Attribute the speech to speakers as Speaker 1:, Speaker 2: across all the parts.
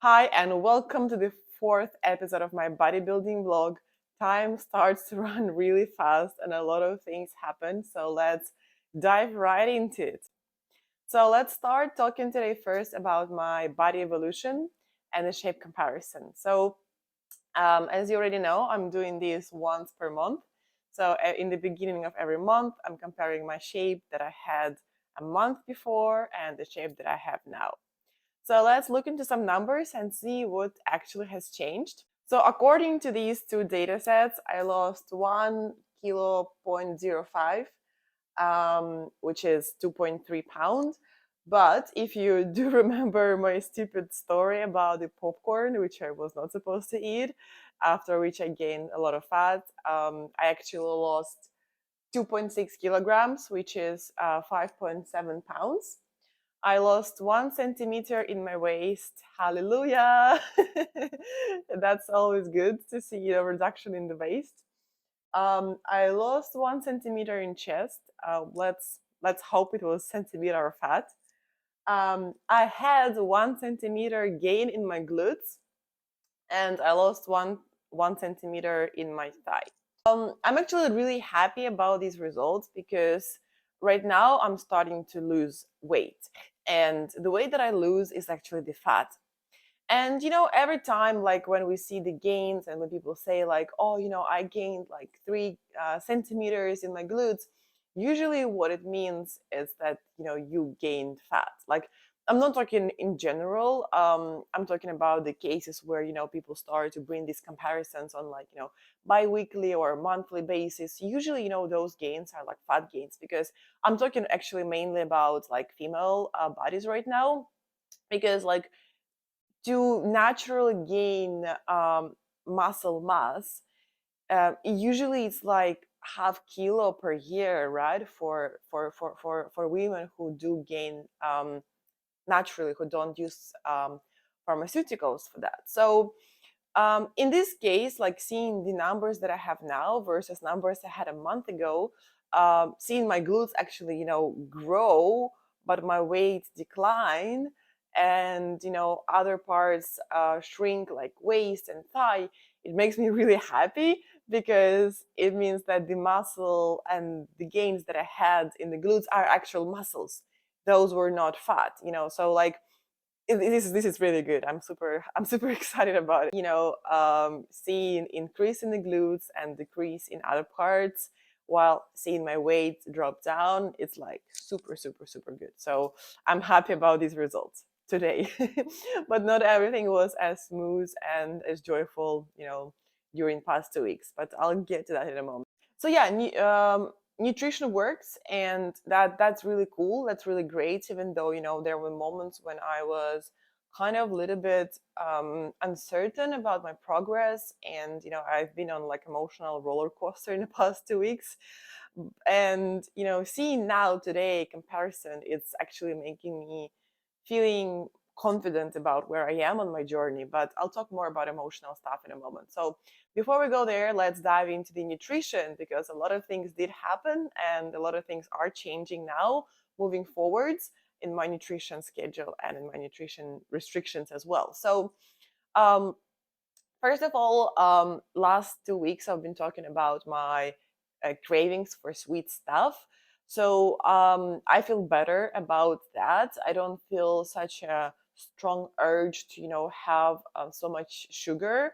Speaker 1: Hi, and welcome to the fourth episode of my bodybuilding vlog. Time starts to run really fast, and a lot of things happen, so let's dive right into it. So, let's start talking today first about my body evolution and the shape comparison. As you already know, I'm doing this once per month. So, in the beginning of every month, I'm comparing my shape that I had a month before and the shape that I have now. So let's look into some numbers and see what actually has changed. So according to these two data sets, I lost 1 kilo 0.05, which is 2.3 pounds. But if you do remember my stupid story about the popcorn, which I was not supposed to eat, after which I gained a lot of fat, I actually lost 2.6 kilograms, which is 5.7 pounds. I lost 1 centimeter in my waist. Hallelujah! That's always good to see a reduction in the waist. I lost 1 centimeter in chest. Let's hope it was centimeter of fat. I had 1 centimeter gain in my glutes, and I lost one centimeter in my thigh. I'm actually really happy about these results because right now I'm starting to lose weight. And the weight that I lose is actually the fat. And every time, like when we see the gains and when people say, like, oh, I gained like 3 centimeters in my glutes, usually what it means is that, you gained fat. Like, I'm not talking in general. I'm talking about the cases where, people start to bring these comparisons on, like, bi-weekly or monthly basis. Usually, those gains are like fat gains, because I'm talking actually mainly about like female bodies right now, because like to naturally gain muscle mass, usually it's like half kilo per year, right? For women who do gain naturally, who don't use pharmaceuticals for that. So in this case, like seeing the numbers that I have now versus numbers I had a month ago, seeing my glutes actually, grow, but my weight decline, and other parts shrink, like waist and thigh, it makes me really happy, because it means that the muscle and the gains that I had in the glutes are actual muscles. Those were not fat, so like this is really good. I'm super excited about it. Seeing increase in the glutes and decrease in other parts, while seeing my weight drop down, it's like super super super good. So I'm happy about these results today. But not everything was as smooth and as joyful, during past 2 weeks. But I'll get to that in a moment. So yeah, nutrition works, and that's really cool. That's really great. Even though there were moments when I was kind of a little bit uncertain about my progress, and I've been on like emotional roller coaster in the past 2 weeks. And seeing now today comparison, it's actually making me feeling confident about where I am on my journey. But I'll talk more about emotional stuff in a moment. So before we go there, let's dive into the nutrition, because a lot of things did happen and a lot of things are changing now moving forwards in my nutrition schedule and in my nutrition restrictions as well. So um, first of all, last 2 weeks I've been talking about my cravings for sweet stuff. So I feel better about that. I don't feel such a strong urge to, have so much sugar.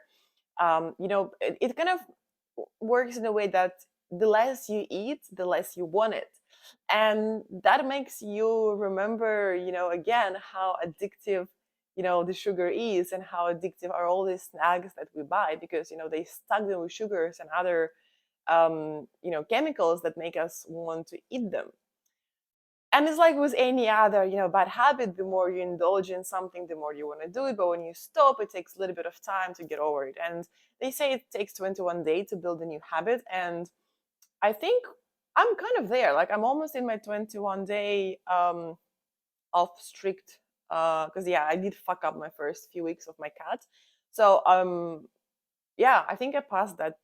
Speaker 1: It kind of works in a way that the less you eat, the less you want it. And that makes you remember, again, how addictive, the sugar is, and how addictive are all these snacks that we buy, because, they stuck them with sugars and other, chemicals that make us want to eat them. And it's like with any other, bad habit, the more you indulge in something, the more you want to do it. But when you stop, it takes a little bit of time to get over it. And they say it takes 21 days to build a new habit. And I think I'm kind of there. Like, I'm almost in my 21-day of strict, because yeah, I did fuck up my first few weeks of my cat. So yeah, I think I passed that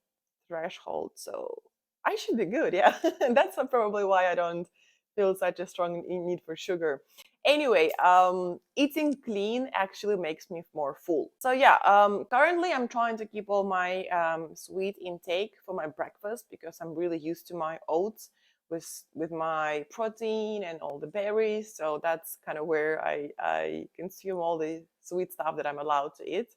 Speaker 1: threshold. So I should be good. Yeah. That's probably why I don't feel such a strong need for sugar. Anyway, eating clean actually makes me more full. So yeah, currently I'm trying to keep all my sweet intake for my breakfast because I'm really used to my oats with my protein and all the berries. So that's kind of where I consume all the sweet stuff that I'm allowed to eat.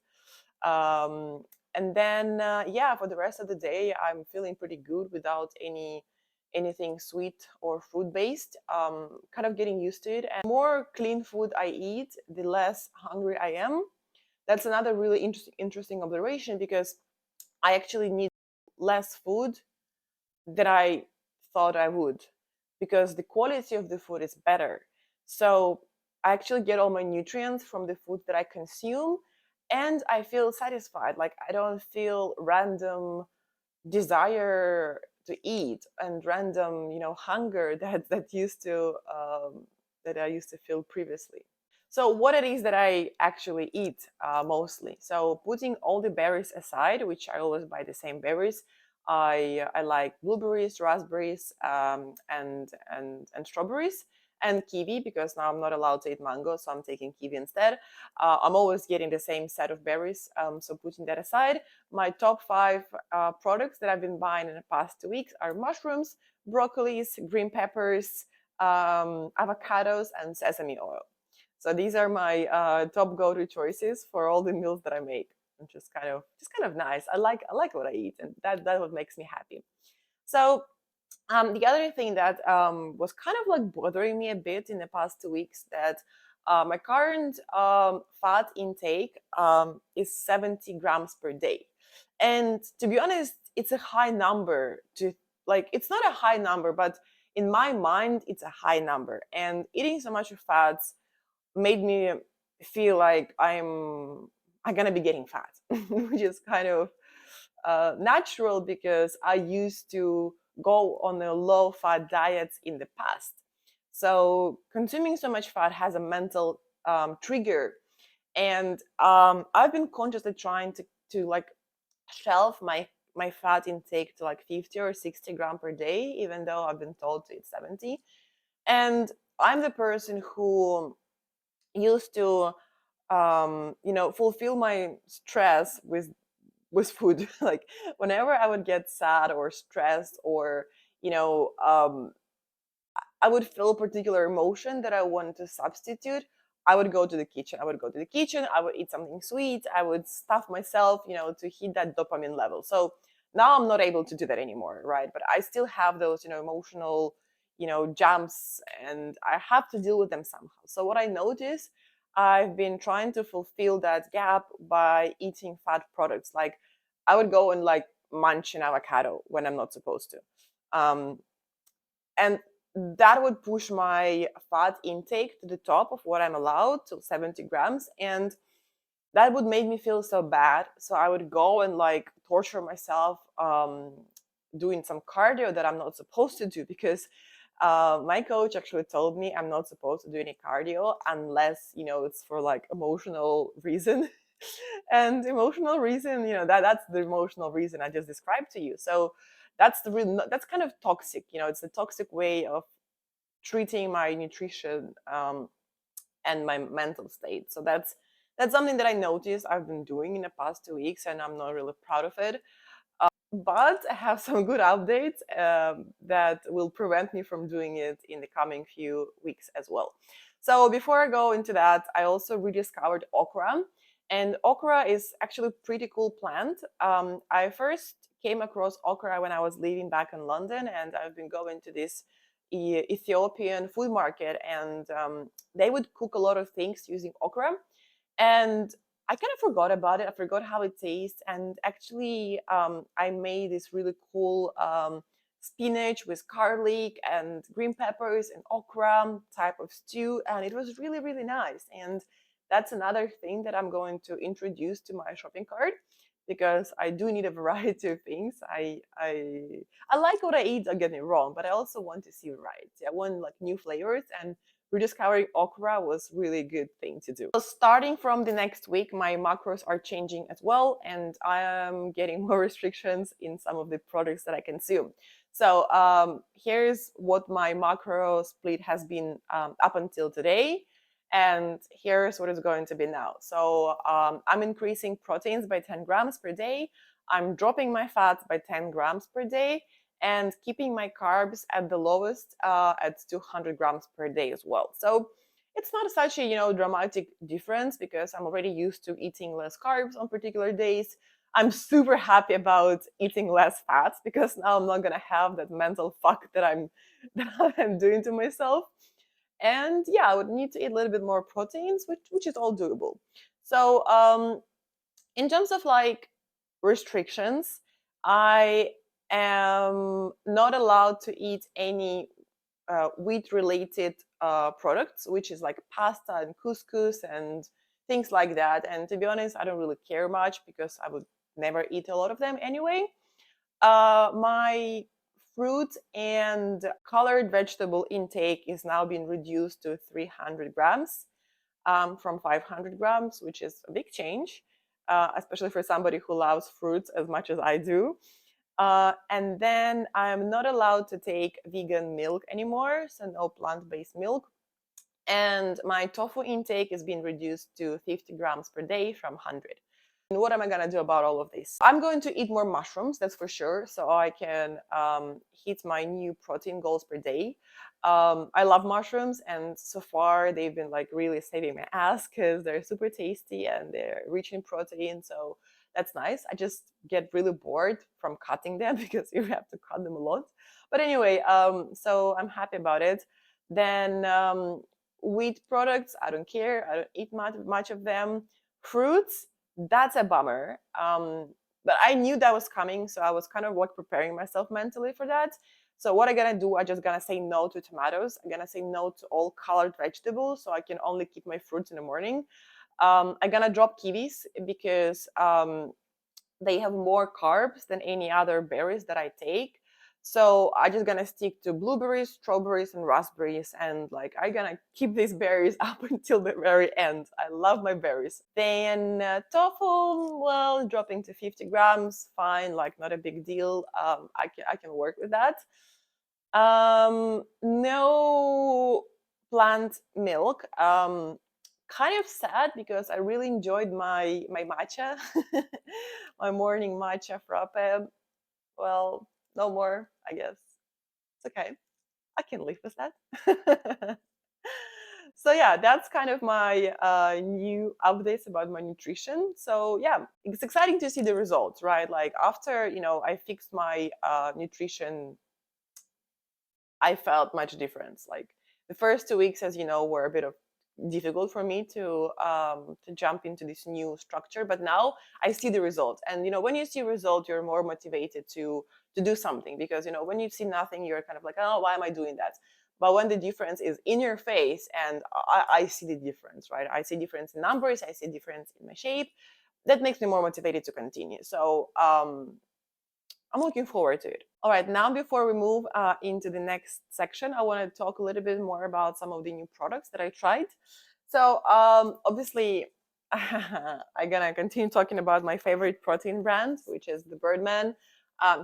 Speaker 1: And then yeah, for the rest of the day, I'm feeling pretty good without anything sweet or fruit based. Kind of getting used to it. And the more clean food I eat, the less hungry I am. That's another really interesting observation because I actually need less food than I thought I would because the quality of the food is better. So I actually get all my nutrients from the food that I consume and I feel satisfied. Like I don't feel random desire to eat and random, hunger that I used to feel previously. So what it is that I actually eat mostly. So putting all the berries aside, which I always buy the same berries. I like blueberries, raspberries, and strawberries, and kiwi because now I'm not allowed to eat mango, so I'm taking kiwi instead. I'm always getting the same set of berries. So putting that aside, my top five products that I've been buying in the past 2 weeks are mushrooms, broccolis, green peppers, avocados, and sesame oil. So these are my top go-to choices for all the meals that I make. And just kind of nice. I like what I eat, and that what makes me happy. So the other thing that was kind of like bothering me a bit in the past 2 weeks that my current fat intake is 70 grams per day, and to be honest, it's a high number to like. It's not a high number, but in my mind, it's a high number. And eating so much fats made me feel like I'm gonna be getting fat, which is kind of natural because I used to go on a low fat diet in the past. So consuming so much fat has a mental trigger, and I've been consciously trying to like shelf my fat intake to like 50 or 60 gram per day, even though I've been told to eat 70. And I'm the person who used to fulfill my stress with food. Like whenever I would get sad or stressed or you know I would feel a particular emotion that I wanted to substitute, I would go to the kitchen. I would eat something sweet. I would stuff myself, to hit that dopamine level. So now I'm not able to do that anymore, right? But I still have those, emotional, jumps, and I have to deal with them somehow. So what I notice, I've been trying to fulfill that gap by eating fat products. Like I would go and like munch an avocado when I'm not supposed to. And that would push my fat intake to the top of what I'm allowed, to 70 grams. And that would make me feel so bad. So I would go and like torture myself doing some cardio that I'm not supposed to do because my coach actually told me I'm not supposed to do any cardio unless, it's for like emotional reason. And emotional reason, that's the emotional reason I just described to you. So that's kind of toxic. It's a toxic way of treating my nutrition and my mental state. So that's something that I noticed I've been doing in the past 2 weeks, and I'm not really proud of it. But I have some good updates that will prevent me from doing it in the coming few weeks as well. So before I go into that, I also rediscovered okra. And okra is actually a pretty cool plant. I first came across okra when I was living back in London, and I've been going to this Ethiopian food market, and they would cook a lot of things using okra. And I kind of forgot about it. I forgot how it tastes. And actually, I made this really cool spinach with garlic and green peppers and okra type of stew. And it was really, really nice. And that's another thing that I'm going to introduce to my shopping cart because I do need a variety of things. I like what I eat, don't get me wrong, but I also want to see variety. I want like new flavors, and rediscovering okra was really a good thing to do. So starting from the next week, my macros are changing as well, and I am getting more restrictions in some of the products that I consume. So here's what my macro split has been up until today. And here's what it's going to be now. So I'm increasing proteins by 10 grams per day. I'm dropping my fats by 10 grams per day and keeping my carbs at the lowest at 200 grams per day as well. So it's not such a dramatic difference because I'm already used to eating less carbs on particular days. I'm super happy about eating less fats because now I'm not gonna have that mental fuck that I'm that I'm doing to myself. And yeah, I would need to eat a little bit more proteins, which is all doable. So in terms of like restrictions, I am not allowed to eat any wheat related products, which is like pasta and couscous and things like that. And to be honest, I don't really care much because I would never eat a lot of them anyway. My fruit and colored vegetable intake is now being reduced to 300 grams from 500 grams, which is a big change, especially for somebody who loves fruits as much as I do. And then I'm not allowed to take vegan milk anymore, so no plant based milk. And my tofu intake is being reduced to 50 grams per day from 100. And what am I gonna do about all of this? I'm going to eat more mushrooms, that's for sure, so I can hit my new protein goals per day. I love mushrooms, and so far they've been like really saving my ass because they're super tasty and they're rich in protein. So that's nice. I just get really bored from cutting them because you have to cut them a lot. But anyway, so I'm happy about it. Then wheat products, I don't care. I don't eat much of them. Fruits, that's a bummer. But I knew that was coming, so I was kind of like preparing myself mentally for that. So what I'm gonna do, I'm just gonna say no to tomatoes. I'm gonna say no to all colored vegetables, so I can only keep my fruits in the morning. I'm gonna drop kiwis because they have more carbs than any other berries that I take. So I just gonna stick to blueberries, strawberries, and raspberries, and like I'm gonna keep these berries up until the very end. I love my berries. Then tofu, well, dropping to 50 grams, fine, like not a big deal. I can work with that. No plant milk. Kind of sad because I really enjoyed my matcha, my morning matcha frappe. Well, no more, I guess. It's okay. I can live with that. So yeah, that's kind of my new updates about my nutrition. So yeah, it's exciting to see the results, right? Like after I fixed my nutrition, I felt much difference. Like the first 2 weeks, as you know, were a bit of difficult for me to jump into this new structure. But now I see the result, and when you see result, you're more motivated to do something because when you see nothing, you're kind of like, oh, why am I doing that? But when the difference is in your face, and I see the difference, right? I see difference in numbers, I see difference in my shape. That makes me more motivated to continue. So I'm looking forward to it. All right, now before we move into the next section, I want to talk a little bit more about some of the new products that I tried. So obviously, I'm gonna continue talking about my favorite protein brand, which is the Birdman.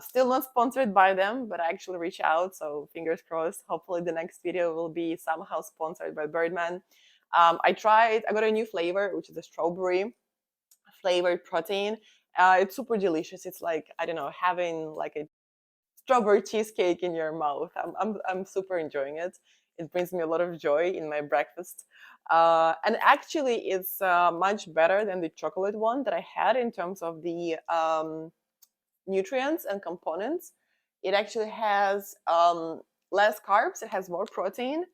Speaker 1: Still not sponsored by them, but I actually reach out. So fingers crossed. Hopefully, the next video will be somehow sponsored by Birdman. I got a new flavor, which is a strawberry flavored protein. It's super delicious. It's like, I don't know, having like a strawberry cheesecake in your mouth. I'm super enjoying it. It brings me a lot of joy in my breakfast. And actually, it's much better than the chocolate one that I had in terms of the nutrients and components. It actually has less carbs, it has more protein,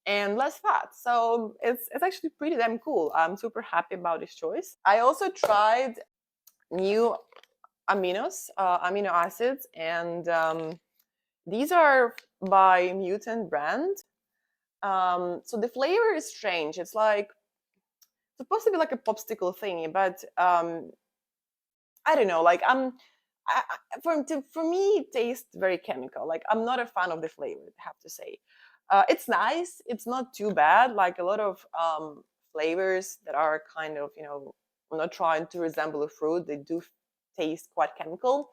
Speaker 1: and less fat. So it's actually pretty damn cool. I'm super happy about this choice. I also tried new amino acids, and these are by Mutant brand. So the flavor is strange. It's like supposed to be like a popsicle thingy, but I don't know. Like for me, it tastes very chemical. Like I'm not a fan of the flavor, I have to say. It's nice. It's not too bad. Like a lot of flavors that are kind of not trying to resemble a fruit. They do taste quite chemical.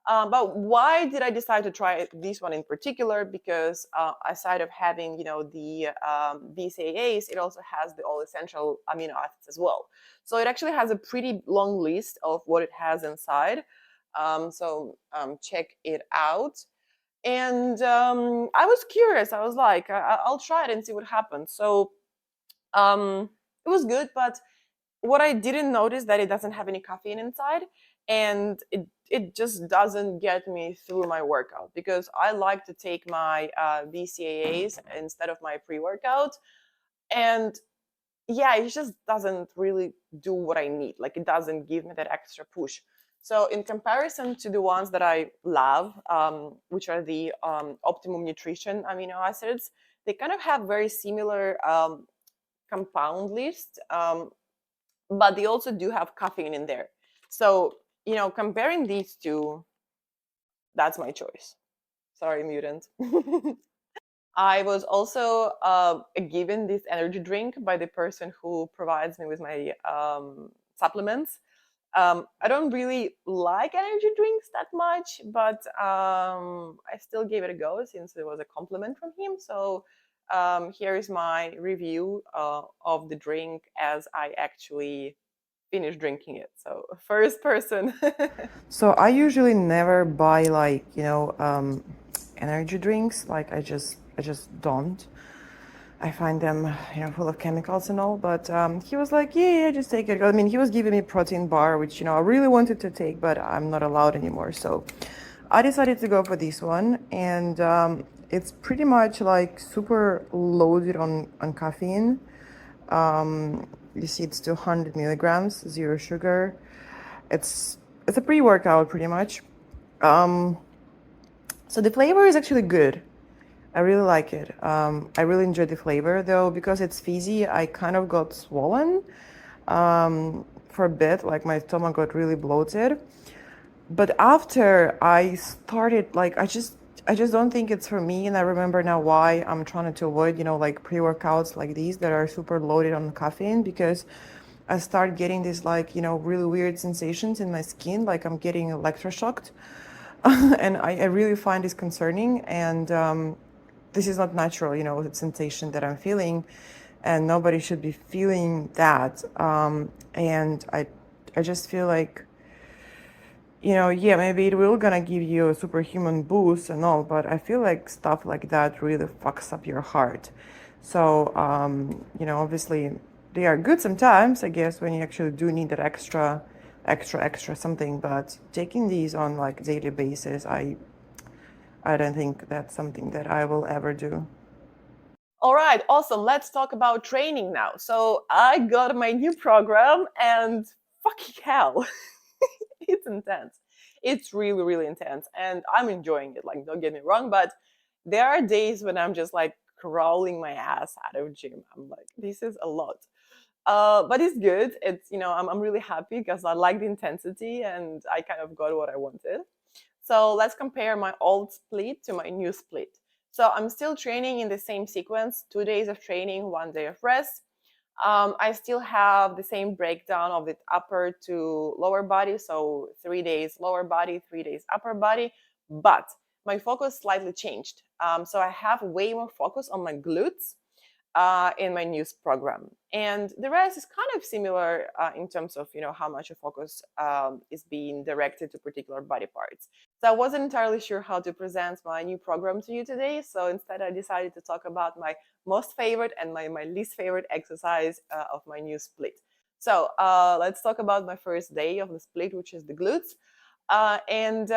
Speaker 1: But why did I decide to try this one in particular? Because aside of having, the BCAAs, it also has the all essential amino acids as well. So it actually has a pretty long list of what it has inside. Check it out. And I was curious. I was like, I'll try it and see what happens. So it was good, but what I didn't notice that it doesn't have any caffeine inside, and it just doesn't get me through my workout because I like to take my BCAAs instead of my pre-workout, and yeah, it just doesn't really do what I need. Like it doesn't give me that extra push. So in comparison to the ones that I love, which are the Optimum Nutrition amino acids, they kind of have very similar compound list. But they also do have caffeine in there. So, comparing these two, that's my choice. Sorry, mutant. I was also given this energy drink by the person who provides me with my supplements. I don't really like energy drinks that much, but I still gave it a go since it was a compliment from him. So here is my review of the drink as I actually finish drinking it. So first person. So I usually never buy like energy drinks. Like I just don't. I find them full of chemicals and all. But he was like, yeah, just take it. I mean, he was giving me protein bar, which I really wanted to take, but I'm not allowed anymore. So I decided to go for this one, and it's pretty much like super loaded on caffeine. You see, it's 200 milligrams, zero sugar. It's it's a pre-workout pretty much. Um, so the flavor is actually good. I really like it. I really enjoy the flavor though because it's fizzy. I kind of got swollen for a bit, like my stomach got really bloated. But after I started, like I just don't think it's for me, and I remember now why I'm trying to avoid, like pre-workouts like these that are super loaded on caffeine because I start getting these like, really weird sensations in my skin, like I'm getting electroshocked. And I really find this concerning. And this is not natural, the sensation that I'm feeling, and nobody should be feeling that. And I just feel like, yeah, maybe it will gonna give you a superhuman boost and all, but I feel like stuff like that really fucks up your heart. So, obviously they are good sometimes, I guess, when you actually do need that extra something. But taking these on like daily basis, I don't think that's something that I will ever do. All right, awesome. Let's talk about training now. So I got my new program, and fucking hell, it's intense. It's really, really intense, and I'm enjoying it. Like, don't get me wrong, but there are days when I'm just like crawling my ass out of gym. I'm like, this is a lot. But it's good. It's I'm really happy because I like the intensity, and I kind of got what I wanted. So let's compare my old split to my new split. So I'm still training in the same sequence: 2 days of training, 1 day of rest. I still have the same breakdown of the upper to lower body. So 3 days lower body, 3 days upper body. But my focus slightly changed. So I have way more focus on my glutes in my news program, and the rest is kind of similar in terms of how much your focus is being directed to particular body parts. So I wasn't entirely sure how to present my new program to you today, so instead I decided to talk about my most favorite and my least favorite exercise of my new split. So let's talk about my first day of the split, which is the glutes. And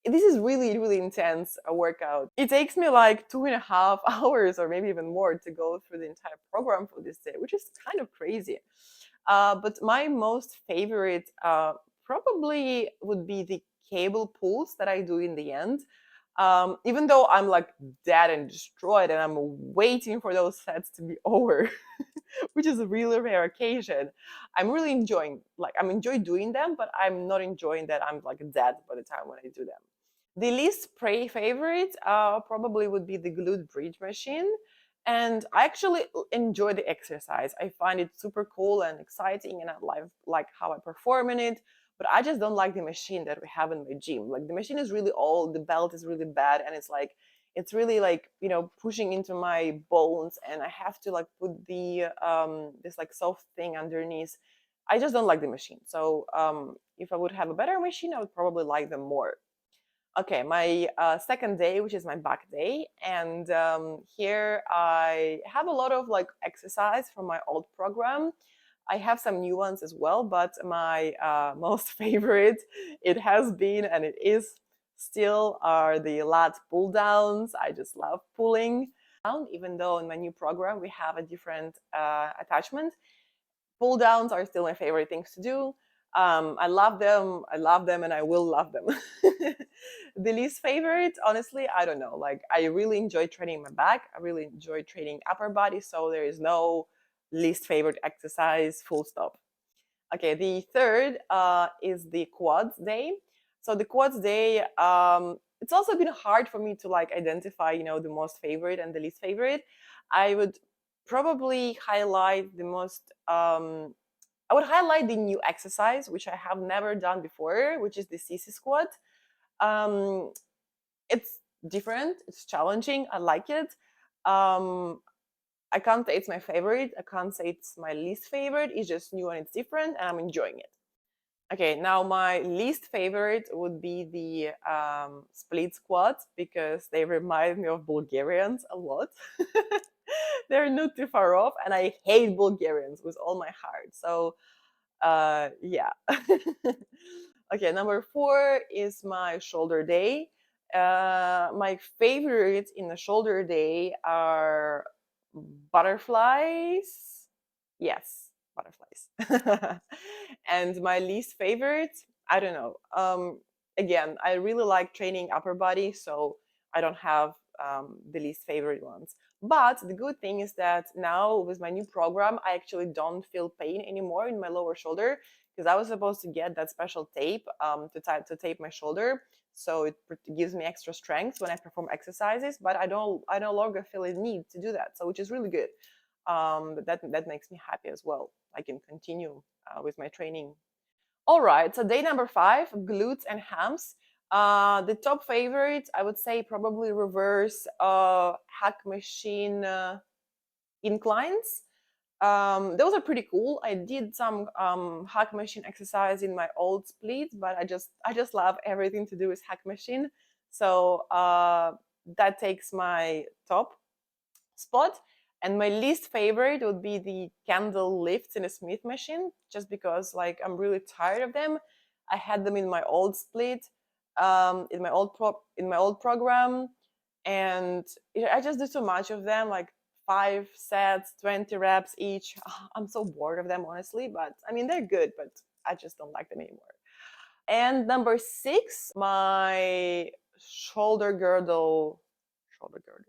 Speaker 1: This is really, really intense a workout. It takes me like 2.5 hours or maybe even more to go through the entire program for this day, which is kind of crazy. But my most favorite probably would be the cable pulls that I do in the end. Even though I'm like dead and destroyed and I'm waiting for those sets to be over, which is a really rare occasion. I'm really enjoying, like, I'm enjoy doing them, but I'm not enjoying that I'm like dead by the time when I do them. The least favorite probably would be the glute bridge machine. And I actually enjoy the exercise. I find it super cool and exciting, and I like how I perform in it. but I just don't like the machine that we have in my gym. Like the machine is really old, the belt is really bad, and it's really like, pushing into my bones, and I have to like put the this like soft thing underneath. I just don't like the machine. So if I would have a better machine, I would probably like them more. Okay, my second day, which is my back day, and here I have a lot of like exercise from my old program. I have some new ones as well, but my most favorite, it has been and it is still, are the lat pull downs. I just love pulling down, even though in my new program we have a different attachment. Pull downs are still my favorite things to do. I love them. I love them, and I will love them. The least favorite, honestly, I don't know. Like, I really enjoy training my back. I really enjoy training upper body. So there is no least favorite exercise. Full stop. Okay, the third is the quads day. So the quads day, it's also been hard for me to like identify, the most favorite and the least favorite. I would probably highlight the most. I would highlight the new exercise, which I have never done before, which is the CC squat. Um, it's different. It's challenging. I like it. Um, I can't say it's my favorite. I can't say it's my least favorite. It's just new and it's different, and I'm enjoying it. Okay, now my least favorite would be the split squats because they remind me of Bulgarians a lot. They're not too far off, and I hate Bulgarians with all my heart. So, yeah. Okay, number 4 is my shoulder day. My favorites in the shoulder day are butterflies. Yes, butterflies. And my least favorite, I don't know. Again, I really like training upper body, so I don't have the least favorite ones. But the good thing is that now with my new program, I actually don't feel pain anymore in my lower shoulder because I was supposed to get that special tape to tape my shoulder, so it gives me extra strength when I perform exercises. But I no longer feel a need to do that, so which is really good. That makes me happy as well. I can continue with my training. All right, so day number 5, glutes and hams. The top favorite, I would say, probably reverse hack machine inclines. Those are pretty cool. I did some hack machine exercise in my old split, but I just love everything to do with hack machine. So that takes my top spot. And my least favorite would be the candle lifts in a Smith machine, just because like I'm really tired of them. I had them in my old split, in my old program, and I just do too much of them, like 5 sets, 20 reps each. I'm so bored of them, honestly. But I mean, they're good, but I just don't like them anymore. And number 6, my shoulder girdle. Shoulder girdle.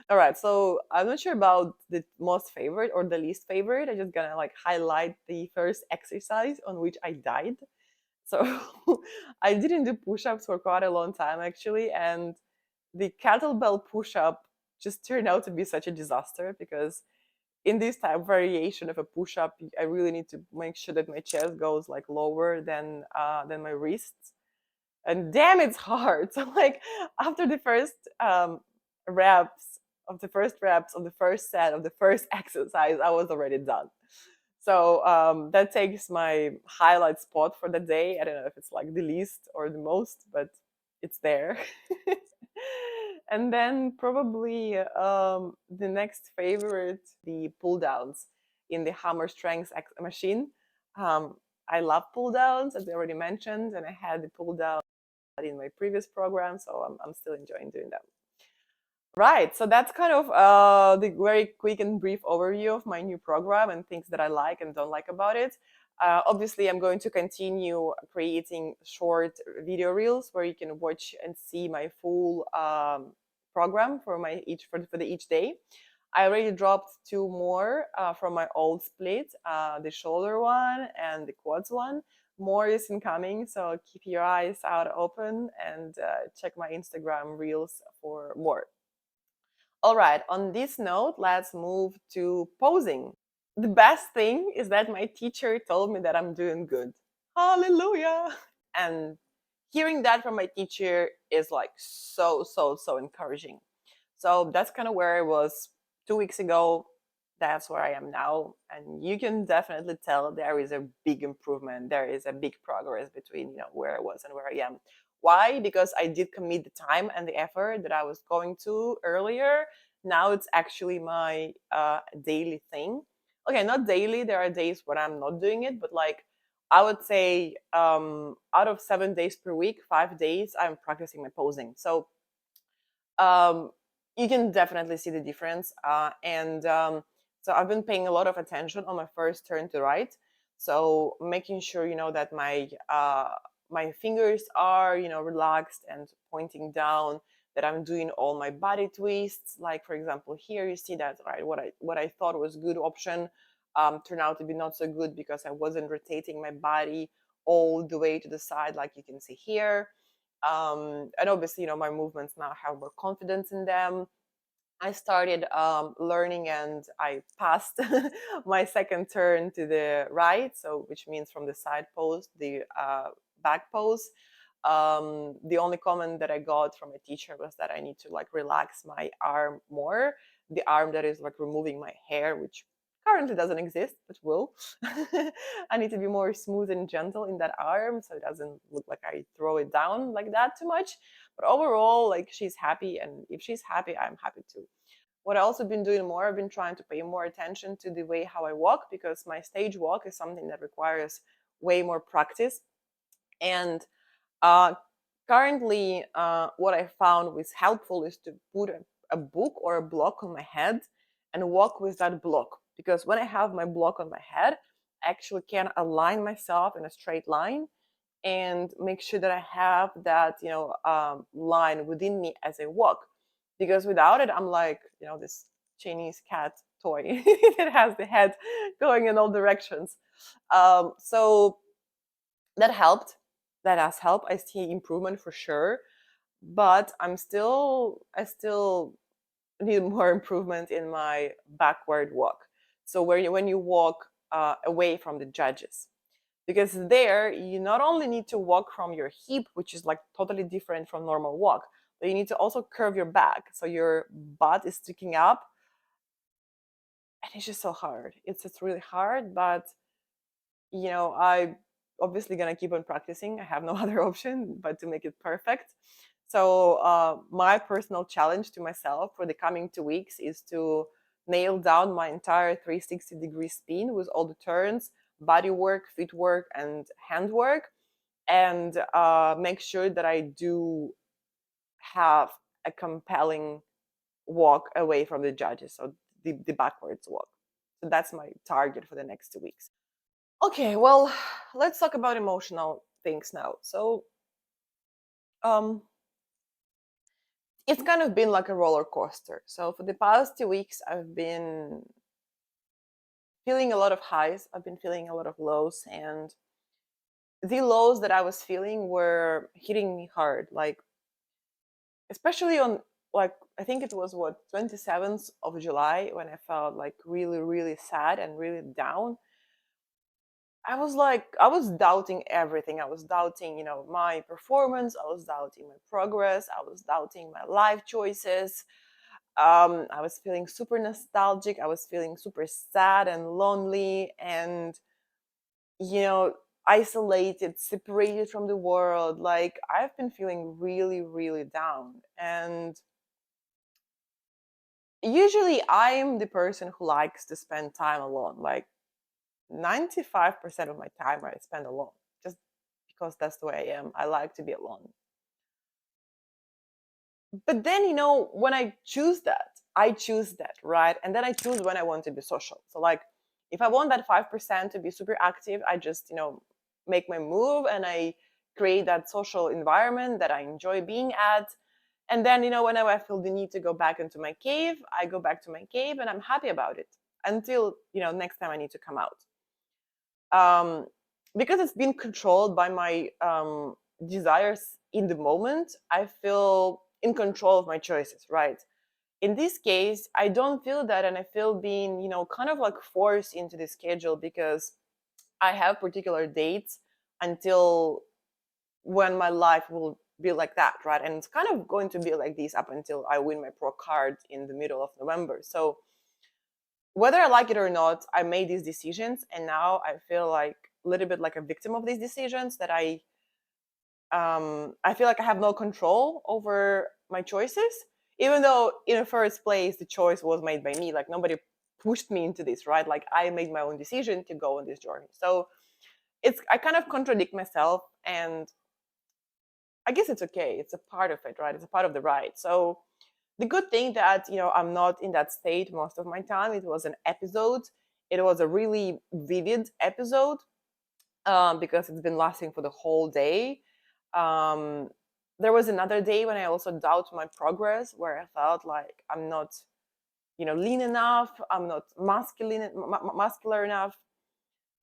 Speaker 1: All right, so I'm not sure about the most favorite or the least favorite. I'm just gonna like highlight the first exercise on which I died. So I didn't do push-ups for quite a long time actually, and the kettlebell push-up just turned out to be such a disaster because in this type of variation of a push-up, I really need to make sure that my chest goes like lower than my wrists, and damn, it's hard. So like after the first reps reps of the first set of the first exercise, I was already done. So that takes my highlight spot for the day. I don't know if it's like the least or the most, but it's there. And then probably the next favorite, the pull downs in the hammer strength machine. Um, I love pull downs, as I already mentioned, and I had the pull down in my previous program, so I'm still enjoying doing them. Right, so that's kind of the very quick and brief overview of my new program and things that I like and don't like about it. Obviously, I'm going to continue creating short video reels where you can watch and see my full program for each day. I already dropped 2 more from my old split, the shoulder one and the quads one. More is incoming, so keep your eyes out open and check my Instagram reels for more. All right, on this note, let's move to posing. The best thing is that my teacher told me that I'm doing good. Hallelujah. And hearing that from my teacher is like so, so, so encouraging. So that's kind of where I was 2 weeks ago. That's where I am now. And you can definitely tell there is a big improvement. There is a big progress between, where I was and where I am. Why? Because I did commit the time and the effort that I was going to earlier. Now it's actually my daily thing. Okay, not daily. There are days when I'm not doing it, but like I would say out of 7 days per week, 5 days I'm practicing my posing. So um, you can definitely see the difference. And so I've been paying a lot of attention on my first turn to right. So making sure that my fingers are relaxed and pointing down. That I'm doing all my body twists. Like for example, here you see that right. What I thought was good option turned out to be not so good because I wasn't rotating my body all the way to the side, like you can see here. And obviously my movements now have more confidence in them. I started learning and I passed my second turn to the right, so which means from the side pose, the back pose. The only comment that I got from a teacher was that I need to like relax my arm more, the arm that is like removing my hair, which currently doesn't exist but will. I need to be more smooth and gentle in that arm so it doesn't look like I throw it down like that too much. But overall, like she's happy, and if she's happy, I'm happy too. What I also been doing more, I've been trying to pay more attention to the way how I walk, because my stage walk is something that requires way more practice. And uh, currently, what I found was helpful is to put a book or a block on my head and walk with that block. Because when I have my block on my head, I actually can align myself in a straight line and make sure that I have that line within me as I walk. Because without it, I'm like this Chinese cat toy that has the head going in all directions. So that helped. That has helped. I see improvement for sure, but I still need more improvement in my backward walk. So when you walk away from the judges, because there you not only need to walk from your hip, which is like totally different from normal walk, but you need to also curve your back so your butt is sticking up. And it's just so hard. It's really hard, but I obviously gonna keep on practicing. I have no other option but to make it perfect. So my personal challenge to myself for the coming 2 weeks is to nail down my entire 360-degree spin with all the turns, body work, feet work, and hand work, and make sure that I do have a compelling walk away from the judges, so the backwards walk. So that's my target for the next 2 weeks. Okay, well, let's talk about emotional things now. So, um, it's kind of been like a roller coaster. So, for the past 2 weeks, I've been feeling a lot of highs, I've been feeling a lot of lows, and the lows that I was feeling were hitting me hard. Like, especially on, like, I think it was what, 27th of July, when I felt like really, really sad and really down. I was doubting everything. I was doubting, my performance. I was doubting my progress. I was doubting my life choices. I was feeling super nostalgic. I was feeling super sad and lonely and, you know, isolated, separated from the world. Like, I've been feeling really, really down. And usually I'm the person who likes to spend time alone. Like, 95% of my time I spend alone, just because that's the way I am. I like to be alone. But then, when I choose that, right? And then I choose when I want to be social. So, like, if I want that 5% to be super active, I just, make my move and I create that social environment that I enjoy being at. And then, whenever I feel the need to go back into my cave, I go back to my cave and I'm happy about it until, next time I need to come out. um, because it's been controlled by my desires in the moment, I feel in control of my choices, right? In this case, I don't feel that, and I feel being, kind of like forced into the schedule because I have particular dates until when my life will be like that, right? And it's kind of going to be like this up until I win my pro card in the middle of November. So whether I like it or not, I made these decisions, and now I feel like a little bit like a victim of these decisions, that I feel like I have no control over my choices, even though in the first place the choice was made by me. Like nobody pushed me into this, right? Like I made my own decision to go on this journey. So I kind of contradict myself, and I guess it's okay. It's a part of it, right? It's a part of the ride. So the good thing that I'm not in that state most of my time. It was an episode. It was a really vivid episode, because it's been lasting for the whole day. Um, there was another day when I also doubt my progress, where I felt like I'm not, lean enough. I'm not muscular enough.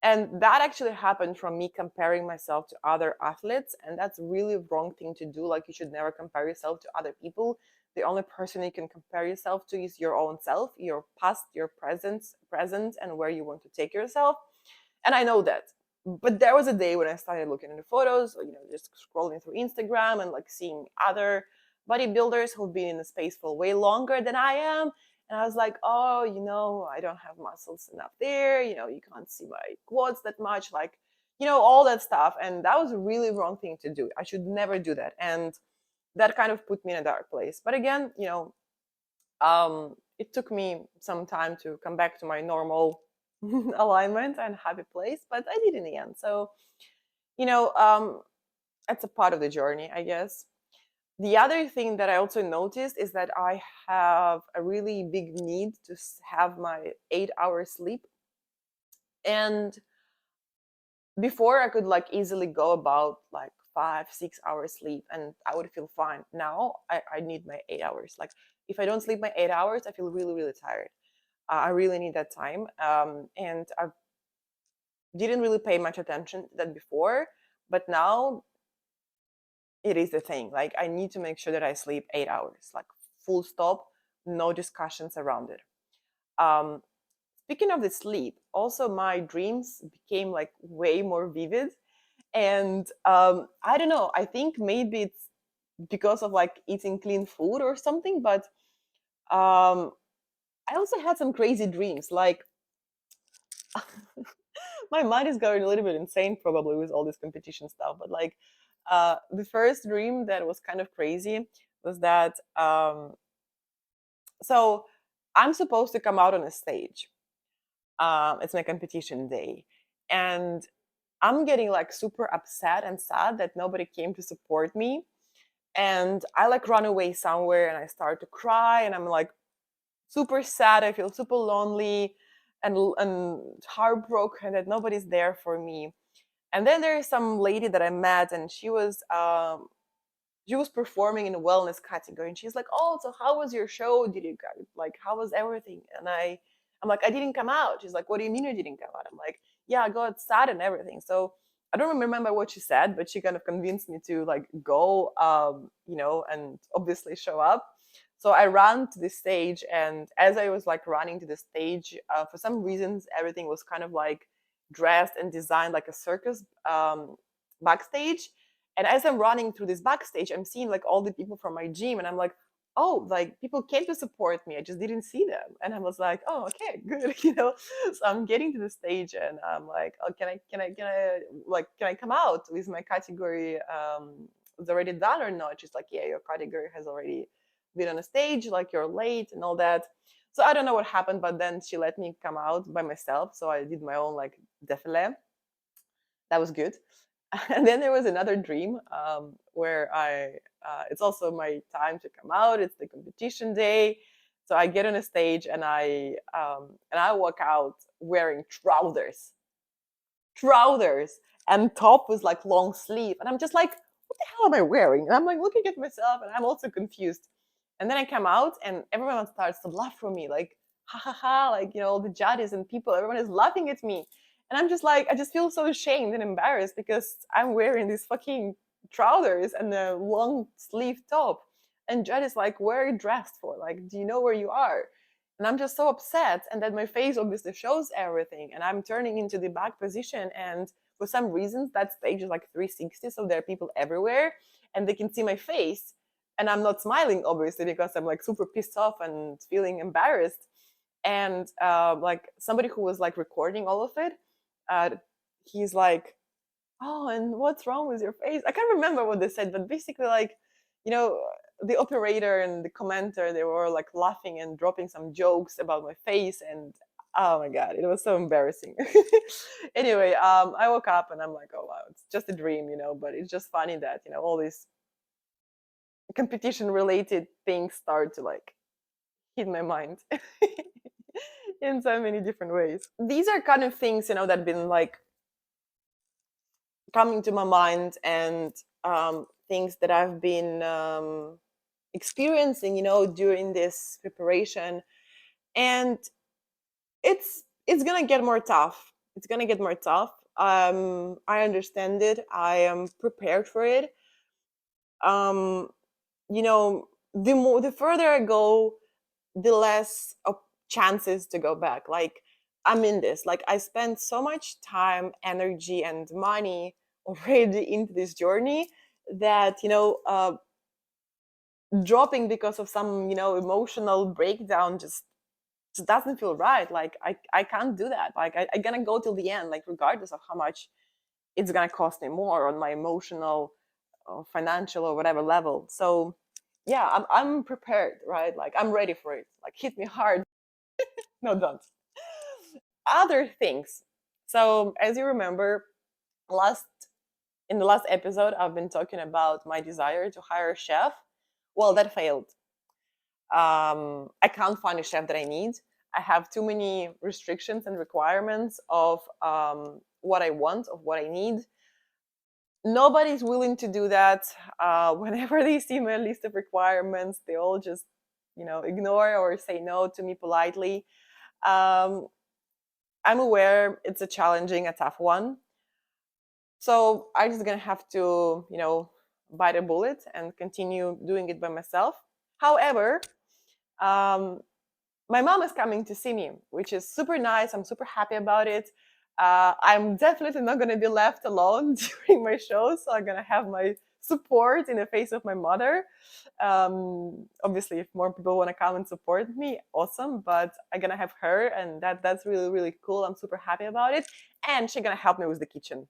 Speaker 1: And that actually happened from me comparing myself to other athletes. And that's really wrong thing to do. Like you should never compare yourself to other people. The only person you can compare yourself to is your own self, your past, your present, and where you want to take yourself. And I know that. But there was a day when I started looking at the photos, just scrolling through Instagram and like seeing other bodybuilders who've been in the space for way longer than I am. And I was like, oh, I don't have muscles enough there. You can't see my quads that much, like, all that stuff. And that was a really wrong thing to do. I should never do that. And that kind of put me in a dark place. But again, it took me some time to come back to my normal alignment and happy place, but I did in the end. So, you know, um, that's a part of the journey, I guess. The other thing that I also noticed is that I have a really big need to have my 8 hour sleep. And before I could like easily go about like 5 6 hours sleep and I would feel fine. Now I need my 8 hours. Like if I don't sleep my 8 hours, I feel really, really tired. I really need that time. And I didn't really pay much attention to that before, but now it is the thing. Like I need to make sure that I sleep 8 hours, like full stop, no discussions around it. Um, Speaking of the sleep, also my dreams became like way more vivid. And I don't know, I think maybe it's because of like eating clean food or something, but um, I also had some crazy dreams. Like my mind is going a little bit insane probably with all this competition stuff, but like the first dream that was kind of crazy was that so I'm supposed to come out on a stage. It's my competition day, and I'm getting like super upset and sad that nobody came to support me. And I like run away somewhere and I start to cry and I'm like super sad. I feel super lonely and heartbroken that nobody's there for me. And then there is some lady that I met, and she was performing in a wellness category, and she's like, "Oh, so how was your show? Did you like how was everything?" And I'm like, "I didn't come out." She's like, "What do you mean you didn't come out?" I'm like, "Yeah, I got sad and everything." So I don't remember what she said, but she kind of convinced me to like go, and obviously show up. So I ran to the stage, and as I was like running to the stage, for some reasons everything was kind of like dressed and designed like a circus, backstage. And as I'm running through this backstage, I'm seeing like all the people from my gym, and I'm like, oh, like people came to support me. I just didn't see them, and I was like, oh, okay, good, So I'm getting to the stage, and I'm like, oh, can I come out with my category? Is already done or not? She's like, yeah, your category has already been on a stage. Like you're late and all that. So I don't know what happened, but then she let me come out by myself. So I did my own like defile. That was good. And then there was another dream, where it's also my time to come out. It's the competition day, so I get on a stage and I walk out wearing trousers, and top was like long sleeve, and I'm just like, what the hell am I wearing? And I'm like looking at myself, and I'm also confused. And then I come out, and everyone starts to laugh for me, like ha ha ha, like all the judges and people, everyone is laughing at me, and I'm just like, I just feel so ashamed and embarrassed because I'm wearing these fucking trousers and a long sleeve top, and judge is like, where are you dressed for? Like, do you know where you are? And I'm just so upset, and then my face obviously shows everything, and I'm turning into the back position, and for some reasons that stage is like 360, so there are people everywhere and they can see my face, and I'm not smiling obviously because I'm like super pissed off and feeling embarrassed. And like somebody who was like recording all of it, uh, he's like, oh, and what's wrong with your face? I can't remember what they said, but basically, like, you know, the operator and the commenter, they were like laughing and dropping some jokes about my face. And oh my God, it was so embarrassing. Anyway, I woke up and I'm like, oh, wow, it's just a dream, but it's just funny that, all these competition related things start to like hit my mind in so many different ways. These are kind of things, that have been like coming to my mind, and things that I've been experiencing, during this preparation. And it's gonna get more tough. It's gonna get more tough. I understand it. I am prepared for it. Um, the further I go, the less chances to go back. Like, I'm in this. Like, I spent so much time, energy, and money already into this journey that dropping because of some emotional breakdown just doesn't feel right. Like, I can't do that. Like, I'm gonna go till the end, like regardless of how much it's gonna cost me more on my emotional, financial, or whatever level. So yeah, I'm prepared, right? Like, I'm ready for it. Like, hit me hard. No, don't. Other things. So as you remember, last in the last episode, I've been talking about my desire to hire a chef. Well, that failed. I can't find a chef that I need. I have too many restrictions and requirements of what I want, of what I need. Nobody's willing to do that. Whenever they see my list of requirements, they all just, ignore or say no to me politely. Um, I'm aware it's a tough one. So I'm just gonna have to, bite a bullet and continue doing it by myself. However, um, my mom is coming to see me, which is super nice. I'm super happy about it. I'm definitely not going to be left alone during my show, so I'm going to have my support in the face of my mother. Obviously, if more people want to come and support me, awesome. But I'm going to have her, and that's really, really cool. I'm super happy about it. And she's going to help me with the kitchen.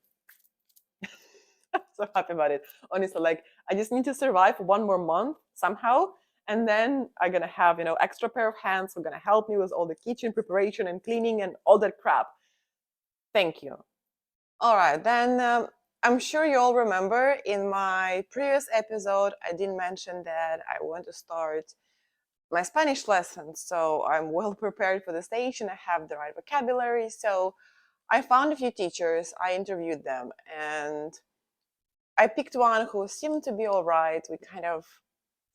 Speaker 1: So happy about it. Honestly, like, I just need to survive one more month somehow, and then I'm gonna have extra pair of hands who are gonna help me with all the kitchen preparation and cleaning and all that crap. Thank you. All right, then I'm sure you all remember in my previous episode I didn't mention that I want to start my Spanish lessons, so I'm well prepared for the stage and I have the right vocabulary. So I found a few teachers, I interviewed them, and I picked one who seemed to be all right. We kind of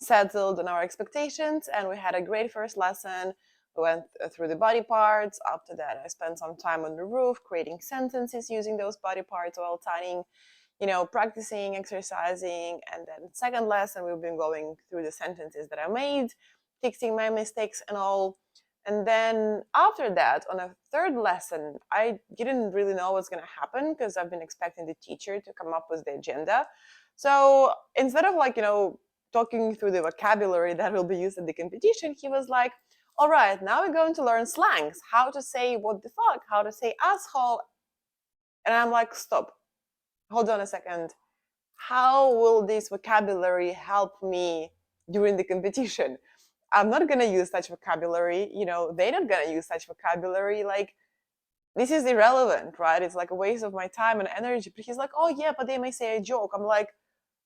Speaker 1: settled on our expectations and we had a great first lesson. We went through the body parts. After that, I spent some time on the roof creating sentences using those body parts while tanning, practicing, exercising. And then second lesson, we've been going through the sentences that I made, fixing my mistakes and all. And then after that, on a third lesson, I didn't really know what's going to happen because I've been expecting the teacher to come up with the agenda. So instead of talking through the vocabulary that will be used at the competition, he was like, all right, now we're going to learn slangs, how to say what the fuck, how to say asshole. And I'm like, stop, hold on a second. How will this vocabulary help me during the competition? I'm not going to use such vocabulary. They're not going to use such vocabulary. Like, this is irrelevant, right? It's like a waste of my time and energy. But he's like, oh, yeah, but they may say a joke. I'm like,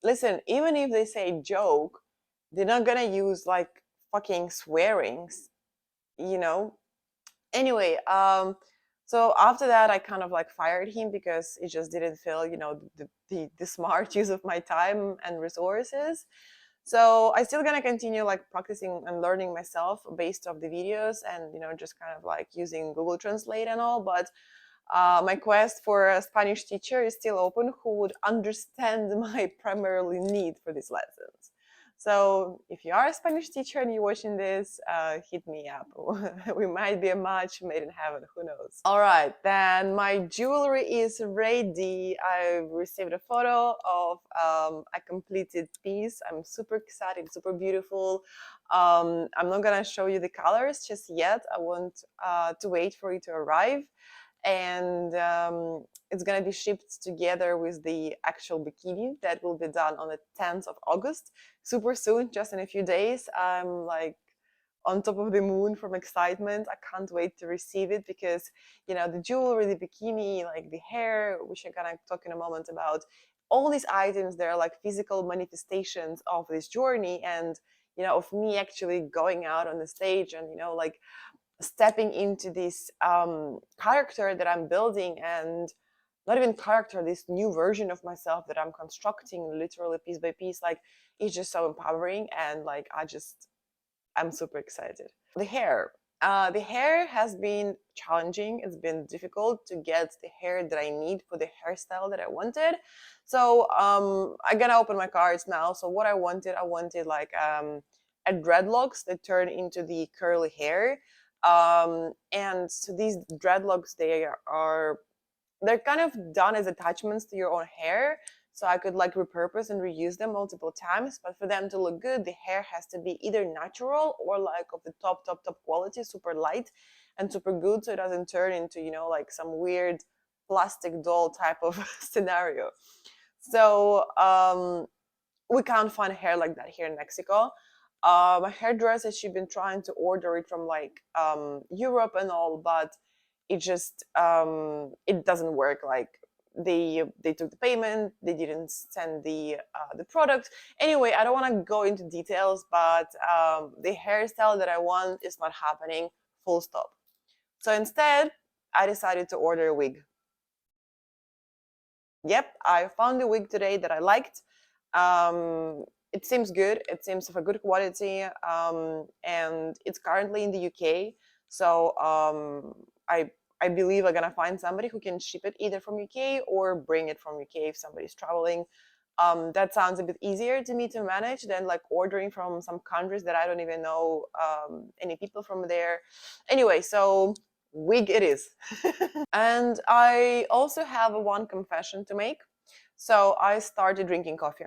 Speaker 1: listen, even if they say joke, they're not going to use like fucking swearings, Anyway, so after that, I kind of like fired him because it just didn't feel, the smart use of my time and resources. So I still gonna continue like practicing and learning myself based off the videos and just kind of like using Google Translate and all. But my quest for a Spanish teacher is still open who would understand my primarily need for these lessons. So if you are a Spanish teacher and you're watching this, hit me up. We might be a match made in heaven, who knows. All right, then my jewelry is ready. I've received a photo of a completed piece. I'm super excited, super beautiful. I'm not gonna show you the colors just yet. I want to wait for it to arrive, and it's gonna be shipped together with the actual bikini that will be done on the 10th of August, super soon, just in a few days. I'm like on top of the moon from excitement. I can't wait to receive it because, you know, the jewelry, the bikini, like the hair, which I'm gonna talk in a moment about, all these items, they're like physical manifestations of this journey, and you know, of me actually going out on the stage and, you know, like stepping into this character that I'm building, and not even character, this new version of myself that I'm constructing literally piece by piece. Like, it's just so empowering, and like I'm super excited. The hair has been challenging. It's been difficult to get the hair that I need for the hairstyle that I wanted. So I'm gonna open my cards now. So what I wanted like a dreadlocks that turn into the curly hair. And so these dreadlocks, they're kind of done as attachments to your own hair. So I could like repurpose and reuse them multiple times. But for them to look good, the hair has to be either natural or like of the top quality, super light and super good. So it doesn't turn into, you know, like some weird plastic doll type of scenario. So we can't find hair like that here in Mexico. My hairdresser, she's been trying to order it from like Europe and all, but it doesn't work. Like they took the payment, they didn't send the product. Anyway, I don't want to go into details, but the hairstyle that I want is not happening. Full stop. So instead, I decided to order a wig. Yep, I found a wig today that I liked. It seems good. It seems of a good quality, and it's currently in the UK. So I believe I'm gonna find somebody who can ship it either from UK or bring it from UK if somebody's traveling. That sounds a bit easier to me to manage than like ordering from some countries that I don't even know any people from there. Anyway, so wig it is. And I also have one confession to make. So I started drinking coffee.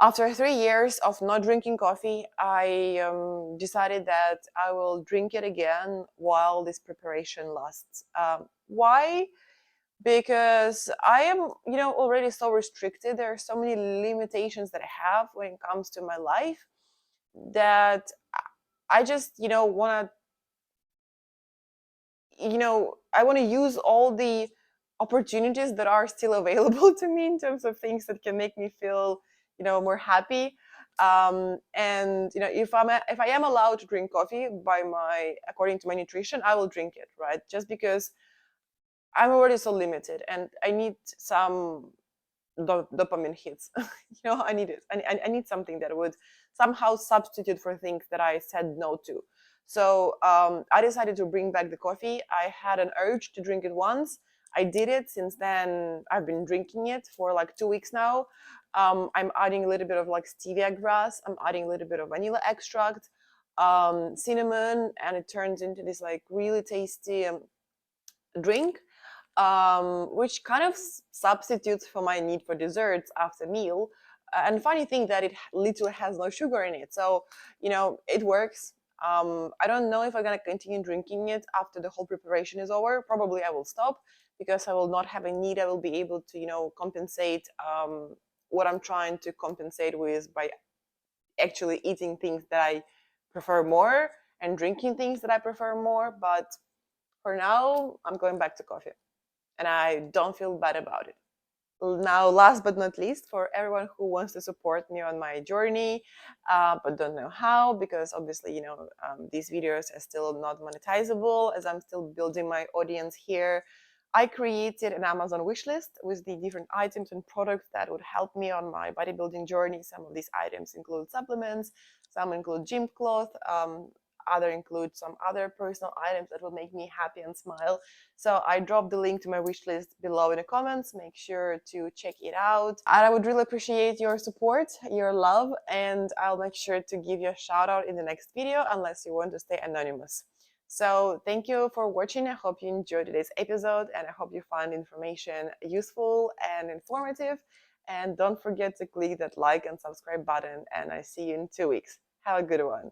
Speaker 1: After 3 years of not drinking coffee, I decided that I will drink it again while this preparation lasts. Why? Because I am, you know, already so restricted. There are so many limitations that I have when it comes to my life that I just, you know, I want to use all the opportunities that are still available to me in terms of things that can make me feel, you know, more happy. And you know, if I am allowed to drink coffee according to my nutrition, I will drink it, right? Just because I'm already so limited, and I need some dopamine hits. You know, I need it. I need something that would somehow substitute for things that I said no to. So I decided to bring back the coffee. I had an urge to drink it once. I did it. Since then, I've been drinking it for like 2 weeks now. I'm adding a little bit of like stevia grass. I'm adding a little bit of vanilla extract, cinnamon, and it turns into this like really tasty drink, which kind of substitutes for my need for desserts after meal. And funny thing that it literally has no sugar in it, so you know it works. I don't know if I'm gonna continue drinking it after the whole preparation is over. Probably I will stop because I will not have a need. I will be able to, you know, compensate what I'm trying to compensate with by actually eating things that I prefer more and drinking things that I prefer more. But for now, I'm going back to coffee, and I don't feel bad about it. Now, last but not least, for everyone who wants to support me on my journey, but don't know how, because obviously, you know, these videos are still not monetizable as I'm still building my audience here. I created an Amazon wish list with the different items and products that would help me on my bodybuilding journey. Some of these items include supplements, some include gym clothes. other include some other personal items that will make me happy and smile. So I dropped the link to my wish list below in the comments. Make sure to check it out. And I would really appreciate your support, your love, and I'll make sure to give you a shout out in the next video unless you want to stay anonymous. So thank you for watching. I hope you enjoyed today's episode, and I hope you find information useful and informative. And don't forget to click that like and subscribe button, and I see you in 2 weeks. Have a good one.